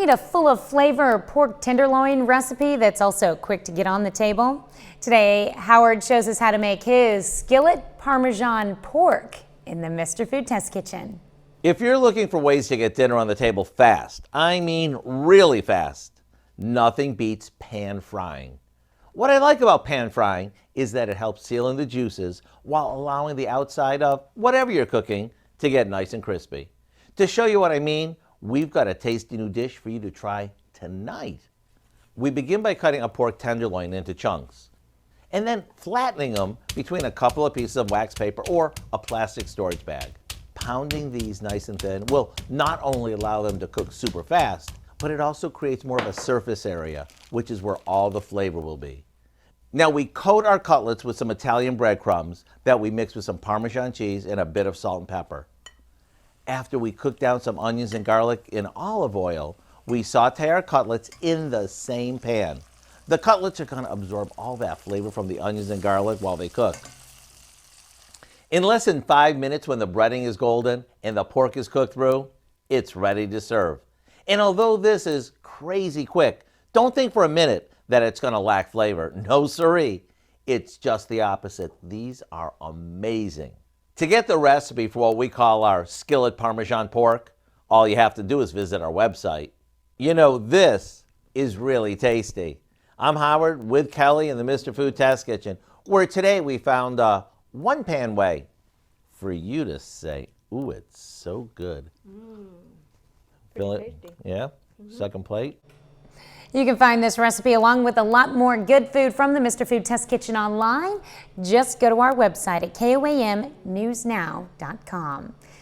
Need a full of flavor pork tenderloin recipe that's also quick to get on the table? Today, Howard shows us how to make his skillet Parmesan pork in the Mr. Food Test Kitchen. If you're looking for ways to get dinner on the table fast, I mean really fast, nothing beats pan frying. What I like about pan frying is that it helps seal in the juices while allowing the outside of whatever you're cooking to get nice and crispy. To show you what I mean, we've got a tasty new dish for you to try tonight. We begin by cutting a pork tenderloin into chunks and then flattening them between a couple of pieces of wax paper or a plastic storage bag. Pounding these nice and thin will not only allow them to cook super fast, but it also creates more of a surface area, which is where all the flavor will be. Now we coat our cutlets with some Italian breadcrumbs that we mix with some Parmesan cheese and a bit of salt and pepper. After we cook down some onions and garlic in olive oil, we saute our cutlets in the same pan. The cutlets are going to absorb all that flavor from the onions and garlic while they cook. In less than 5 minutes, when the breading is golden and the pork is cooked through, it's ready to serve. And although this is crazy quick, don't think for a minute that it's going to lack flavor. No siree. It's just the opposite. These are amazing. To get the recipe for what we call our skillet Parmesan pork, all you have to do is visit our website. You know, this is really tasty. I'm Howard with Kelly in the Mr. Food Test Kitchen, where today we found a one-pan way for you to say, ooh, it's so good. Feel it? Tasty. Yeah? Second plate? You can find this recipe along with a lot more good food from the Mr. Food Test Kitchen online. Just go to our website at KOAMnewsnow.com.